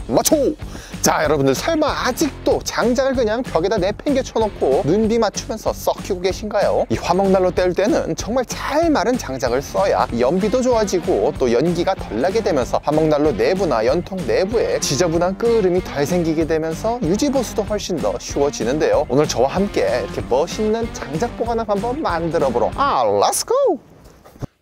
맞춰! 자, 여러분들 설마 아직도 장작을 그냥 벽에다 내팽개 쳐놓고 눈비 맞추면서 썩히고 계신가요? 이 화목난로 때울 때는 정말 잘 마른 장작을 써야 연비도 좋아지고 또 연기가 덜 나게 되면서 화목난로 내부나 연통 내부에 지저분한 끓음이 덜 생기게 되면서 유지보수도 훨씬 더 쉬워지는데요. 오늘 저와 함께 이렇게 멋있는 장작 보관함 한번 만들어보러 렛츠고!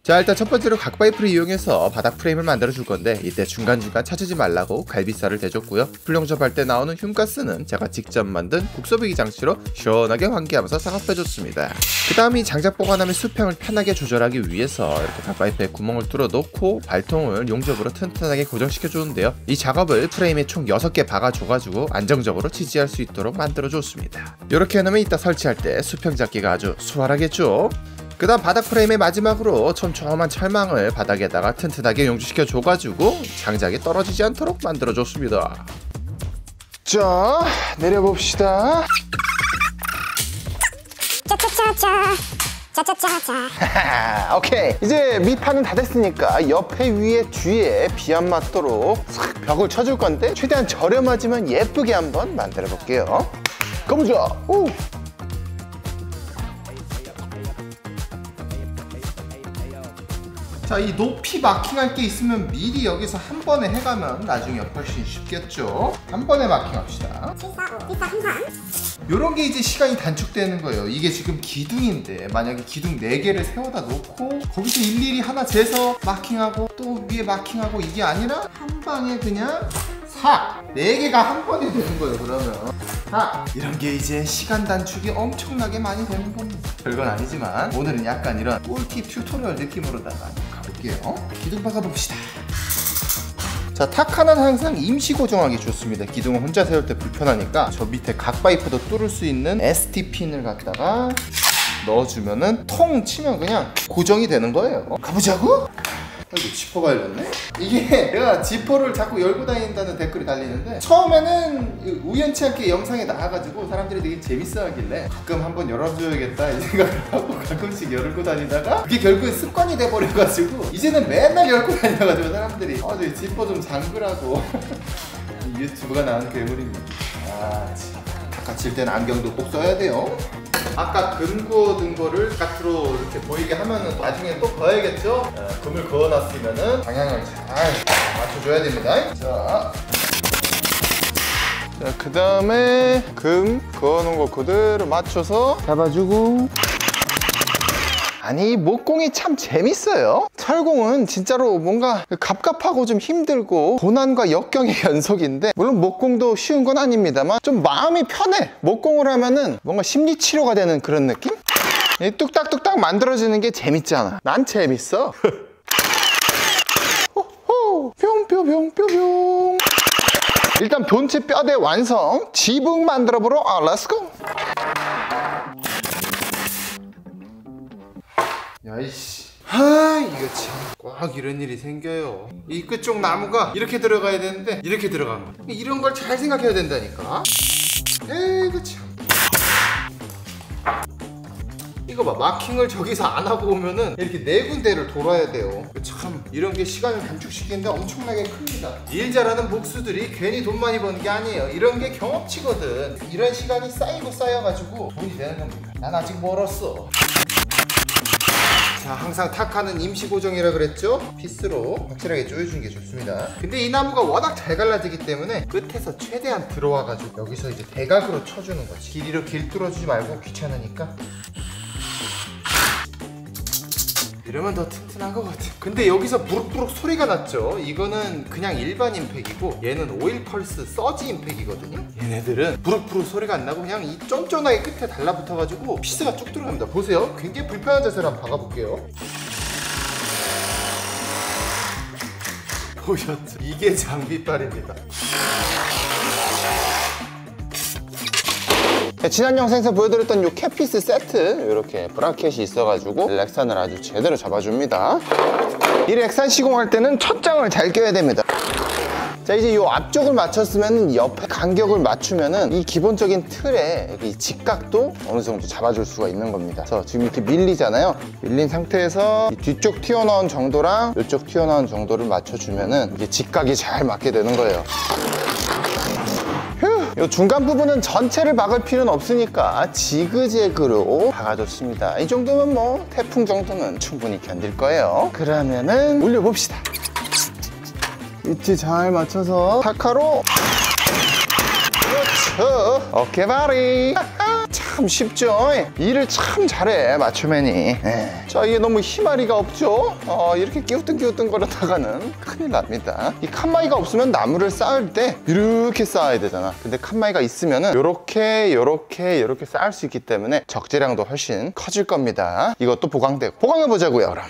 자, 일단 첫 번째로 각파이프를 이용해서 바닥 프레임을 만들어 줄 건데, 이때 중간중간 찾지 말라고 갈비살을 대줬고요. 풀용접할 때 나오는 흉가스는 제가 직접 만든 국소배기 장치로 시원하게 환기하면서 작업해줬습니다. 그 다음 이 장작 보관함의 수평을 편하게 조절하기 위해서 이렇게 각파이프에 구멍을 뚫어 놓고 발통을 용접으로 튼튼하게 고정시켜 주는데요. 이 작업을 프레임에 총 6개 박아줘가지고 안정적으로 지지할 수 있도록 만들어 줬습니다. 이렇게 해놓으면 이따 설치할 때 수평 잡기가 아주 수월하겠죠. 그 다음 바닥 프레임의 마지막으로 촘촘한 철망을 바닥에다가 튼튼하게 용접시켜 줘가지고 장작이 떨어지지 않도록 만들어줬습니다. 자, 내려봅시다. 짜짜짜짜 짜짜짜짜. 오케이, 이제 밑판은 다 됐으니까 옆에 위에 뒤에 비 안 맞도록 싹 벽을 쳐줄 건데 최대한 저렴하지만 예쁘게 한번 만들어 볼게요. 가보자. 오. 자, 이 높이 마킹할 게 있으면 미리 여기서 한 번에 해가면 나중에 훨씬 쉽겠죠. 한 번에 마킹합시다. 745 요런 게 이제 시간이 단축되는 거예요. 이게 지금 기둥인데 만약에 기둥 4개를 세워다 놓고 거기서 일일이 하나 재서 마킹하고 또 위에 마킹하고 이게 아니라 한 방에 그냥 싹 4개가 한 번에 되는 거예요. 그러면 싹 이런 게 이제 시간 단축이 엄청나게 많이 되는 겁니다. 별건 아니지만 오늘은 약간 이런 꿀팁 튜토리얼 느낌으로다가 가볼게요. 기둥 박아봅시다. 자, 탁하는 항상 임시 고정하기 좋습니다. 기둥을 혼자 세울 때 불편하니까 저 밑에 각파이프도 뚫을 수 있는 ST핀을 갖다가 넣어주면은 통 치면 그냥 고정이 되는 거예요. 가보자고? 아이고, 지퍼가 열렸네? 이게 내가 지퍼를 자꾸 열고 다닌다는 댓글이 달리는데 처음에는 우연치 않게 영상에 나와가지고 사람들이 되게 재밌어 하길래 가끔 한번 열어줘야겠다 이 생각을 하고 가끔씩 열고 다니다가 그게 결국에 습관이 돼버려가지고 이제는 맨날 열고 다녀가지고 사람들이 저희 지퍼 좀 잠그라고 유튜브가 나온 괴물입니다. 닦아칠 때는 안경도 꼭 써야 돼요. 아까 금 그어둔 거를 바깥으로 이렇게 보이게 하면은 나중에 또 그어야겠죠? 금을 그어놨으면은 방향을 잘 맞춰줘야 됩니다. 자, 그 다음에 금 그어놓은 거 그대로 맞춰서 잡아주고. 아니, 목공이 참 재밌어요. 철공은 진짜로 뭔가 갑갑하고 좀 힘들고 고난과 역경의 연속인데, 물론 목공도 쉬운 건 아닙니다만 좀 마음이 편해. 목공을 하면은 뭔가 심리치료가 되는 그런 느낌? 뚝딱뚝딱 만들어지는 게 재밌잖아. 난 재밌어. 호호, 뿅뿅뿅뿅뿅. 일단 본체 뼈대 완성. 지붕 만들어 보러 렛츠고. 야이씨, 이거 참 꼭 이런 일이 생겨요. 이 끝쪽 나무가 이렇게 들어가야 되는데 이렇게 들어간 거. 이런 걸 잘 생각해야 된다니까. 에이구 참. 이거 봐, 마킹을 저기서 안 하고 오면은 이렇게 4군데를 돌아야 돼요. 참 이런 게 시간을 단축시키는데 엄청나게 큽니다. 일 잘하는 목수들이 괜히 돈 많이 버는 게 아니에요. 이런 게 경험치거든. 이런 시간이 쌓이고 쌓여가지고 돈이 되는 겁니다. 난 아직 멀었어. 자, 항상 탁하는 임시 고정이라 그랬죠? 피스로 확실하게 조여주는 게 좋습니다. 근데 이 나무가 워낙 잘 갈라지기 때문에 끝에서 최대한 들어와가지고 여기서 이제 대각으로 쳐주는 거지. 길이로 길 뚫어주지 말고 귀찮으니까. 이러면 더 튼튼한 것 같아. 근데 여기서 부룩부룩 소리가 났죠? 이거는 그냥 일반 임팩이고 얘는 오일 펄스 서지 임팩이거든요. 얘네들은 부룩부룩 소리가 안 나고 그냥 이 쫀쫀하게 끝에 달라붙어가지고 피스가 쭉 들어갑니다. 보세요. 굉장히 불편한 자세로 한번 박아볼게요. 보셨죠? 이게 장비빨입니다. 지난 영상에서 보여드렸던 요 캣피스 세트, 이렇게 브라켓이 있어가지고 렉산을 아주 제대로 잡아줍니다. 이 렉산 시공할 때는 첫 장을 잘 껴야 됩니다. 자, 이제 이 앞쪽을 맞췄으면 옆에 간격을 맞추면은 이 기본적인 틀에 이 직각도 어느 정도 잡아줄 수가 있는 겁니다. 그래서 지금 이렇게 밀리잖아요. 밀린 상태에서 이 뒤쪽 튀어나온 정도랑 이쪽 튀어나온 정도를 맞춰주면은 이게 직각이 잘 맞게 되는 거예요. 이 중간 부분은 전체를 박을 필요는 없으니까 지그재그로 박아줬습니다. 이 정도면 뭐 태풍 정도는 충분히 견딜 거예요. 그러면은 올려봅시다. 위치 잘 맞춰서 타카로. 그렇죠. 어깨바리. 참 쉽죠? 일을 참 잘해, 맞춤맨이. 자, 이게 너무 희마리가 없죠? 이렇게 끼우뚱 거려다가는 큰일 납니다. 이 칸마이가 없으면 나무를 쌓을 때 이렇게 쌓아야 되잖아. 근데 칸마이가 있으면은 요렇게 쌓을 수 있기 때문에 적재량도 훨씬 커질 겁니다. 이것도 보강되고. 보강해 보자고요, 그럼.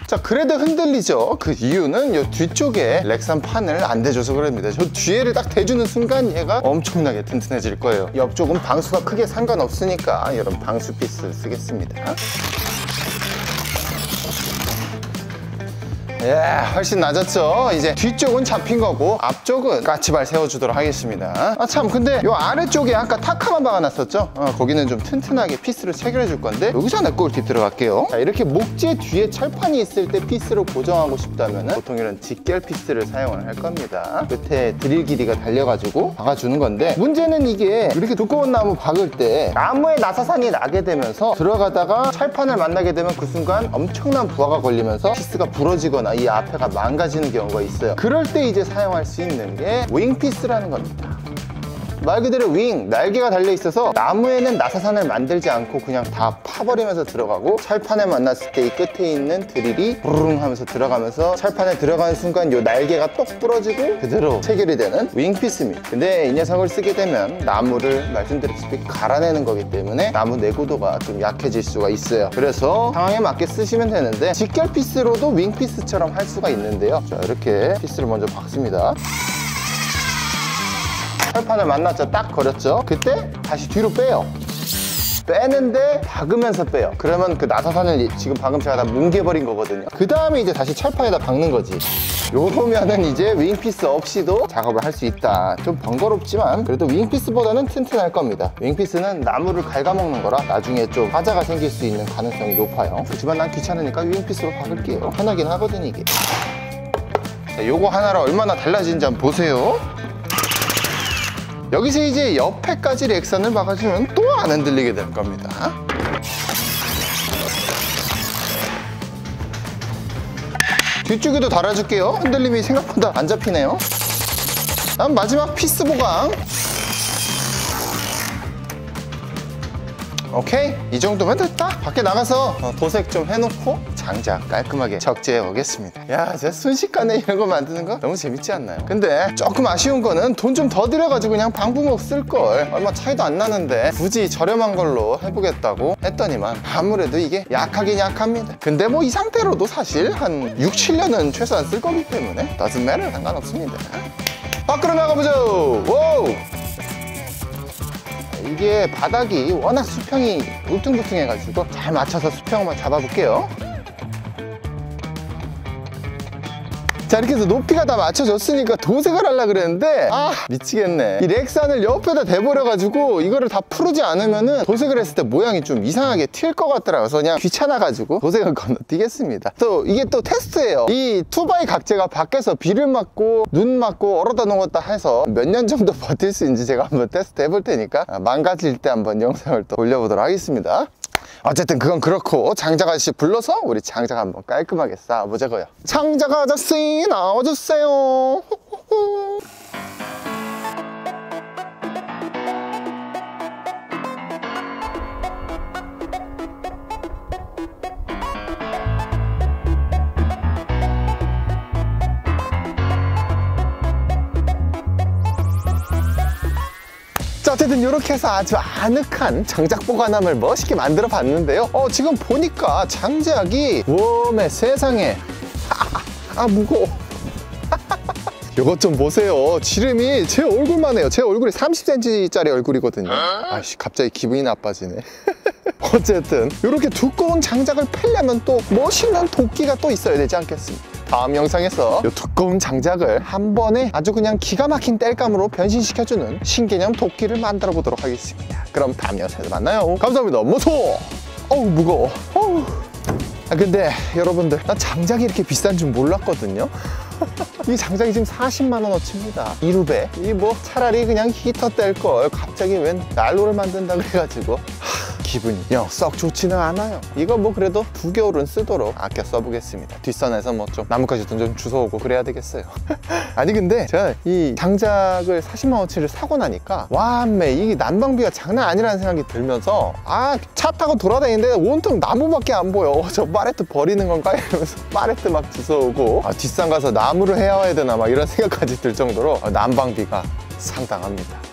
자, 그래도 흔들리죠. 그 이유는 이 뒤쪽에 렉산 판을 안 대줘서 그럽니다. 저 뒤에를 딱 대주는 순간 얘가 엄청나게 튼튼해질 거예요. 옆쪽은 방수가 크게 상관없으니까 이런 방수 피스를 쓰겠습니다. 예, 훨씬 낮았죠. 이제 뒤쪽은 잡힌 거고 앞쪽은 까치발 세워주도록 하겠습니다. 아 참, 근데 요 아래쪽에 아까 타카만 박아놨었죠. 거기는 좀 튼튼하게 피스를 체결해 줄 건데 여기서 내 꿀팁 들어갈게요. 자, 이렇게 목재 뒤에 철판이 있을 때 피스로 고정하고 싶다면 보통 이런 직결 피스를 사용을 할 겁니다. 끝에 드릴 길이가 달려가지고 박아주는 건데, 문제는 이게 이렇게 두꺼운 나무 박을 때 나무에 나사산이 나게 되면서 들어가다가 철판을 만나게 되면 그 순간 엄청난 부하가 걸리면서 피스가 부러지거나 이 앞에가 망가지는 경우가 있어요. 그럴 때 이제 사용할 수 있는 게 윙피스라는 겁니다. 말 그대로 윙, 날개가 달려있어서 나무에는 나사산을 만들지 않고 그냥 다 파버리면서 들어가고, 철판에 만났을 때 이 끝에 있는 드릴이 부르릉 하면서 들어가면서 철판에 들어가는 순간 이 날개가 똑 부러지고 그대로 체결이 되는 윙피스입니다. 근데 이 녀석을 쓰게 되면 나무를 말씀드렸다시피 갈아내는 거기 때문에 나무 내구도가 좀 약해질 수가 있어요. 그래서 상황에 맞게 쓰시면 되는데, 직결 피스로도 윙피스처럼 할 수가 있는데요. 자, 이렇게 피스를 먼저 박습니다. 철판을 만났죠. 딱 걸었죠. 그때 다시 뒤로 빼요. 빼는데 박으면서 빼요. 그러면 그 나사산을 지금 방금 제가 다 뭉개버린 거거든요. 그 다음에 이제 다시 철판에다 박는 거지. 요러면은 이제 윙피스 없이도 작업을 할 수 있다. 좀 번거롭지만 그래도 윙피스보다는 튼튼할 겁니다. 윙피스는 나무를 갉아먹는 거라 나중에 좀 화자가 생길 수 있는 가능성이 높아요. 하지만 난 귀찮으니까 윙피스로 박을게요. 편하긴 하거든 이게. 자, 요거 하나로 얼마나 달라진지 한번 보세요. 여기서 이제 옆에까지 렉산을 박아주면 또 안 흔들리게 될 겁니다. 뒤쪽에도 달아줄게요. 흔들림이 생각보다 안 잡히네요. 다음 마지막 피스 보강. 오케이, 이 정도면 됐다. 밖에 나가서 도색 좀 해놓고 장작 깔끔하게 적재해 오겠습니다. 야, 진짜 순식간에 이런 거 만드는 거 너무 재밌지 않나요? 근데 조금 아쉬운 거는 돈 좀 더 들여가지고 그냥 방부목 쓸걸. 얼마 차이도 안 나는데 굳이 저렴한 걸로 해보겠다고 했더니만 아무래도 이게 약하긴 약합니다. 근데 뭐 이 상태로도 사실 한 6, 7년은 최소한 쓸 거기 때문에 doesn't matter, 상관없습니다. 밖으로 나가보죠. 와우! 이게 바닥이 워낙 수평이 울퉁불퉁해가지고 잘 맞춰서 수평만 잡아볼게요. 자, 이렇게 해서 높이가 다 맞춰졌으니까 도색을 하려고 그랬는데 미치겠네. 이 렉산을 옆에다 대버려가지고 이거를 다 풀지 않으면은 도색을 했을 때 모양이 좀 이상하게 튈 것 같더라고요. 그래서 그냥 귀찮아가지고 도색을 건너뛰겠습니다. 또 이게 또 테스트예요. 이 2x 각재가 밖에서 비를 맞고 눈 맞고 얼어다 녹았다 해서 몇 년 정도 버틸 수 있는지 제가 한번 테스트 해볼 테니까 망가질 때 한번 영상을 또 올려보도록 하겠습니다. 어쨌든 그건 그렇고 장작 아저씨 불러서 우리 장작 한번 깔끔하게 쌓아보자고요. 장작 아저씨 나와주세요. 자, 어쨌든 이렇게 해서 아주 아늑한 장작 보관함을 멋있게 만들어 봤는데요. 지금 보니까 장작이 웜에 세상에 무거워. 이것 좀 보세요. 지름이 제 얼굴만 해요. 제 얼굴이 30cm짜리 얼굴이거든요. 아이씨, 갑자기 기분이 나빠지네. 어쨌든 이렇게 두꺼운 장작을 펴려면 또 멋있는 도끼가 또 있어야 되지 않겠습니까? 다음 영상에서 이 두꺼운 장작을 한 번에 아주 그냥 기가 막힌 땔감으로 변신시켜주는 신개념 도끼를 만들어 보도록 하겠습니다. 그럼 다음 영상에서 만나요. 감사합니다. 무서워. 어우, 무거워. 어우. 근데 여러분들, 나 장작이 이렇게 비싼 줄 몰랐거든요. 이 장작이 지금 40만 원어치입니다. 이루베. 이 뭐 차라리 그냥 히터 뗄걸 갑자기 웬 난로를 만든다 그래가지고 기분이 썩 좋지는 않아요. 이거 뭐 그래도 2개월은 쓰도록 아껴 써보겠습니다. 뒷선에서 뭐 좀 나뭇가지도 좀 주워오고 그래야 되겠어요. 아니 근데 제가 이 장작을 40만 원어치를 사고 나니까 와매 이 난방비가 장난 아니라는 생각이 들면서 차 타고 돌아다니는데 온통 나무밖에 안 보여. 저 팔레트 버리는 건가? 이러면서 팔레트 막 주워오고 뒷산 가서 나무를 해야 되나 막 이런 생각까지 들 정도로 난방비가 상당합니다.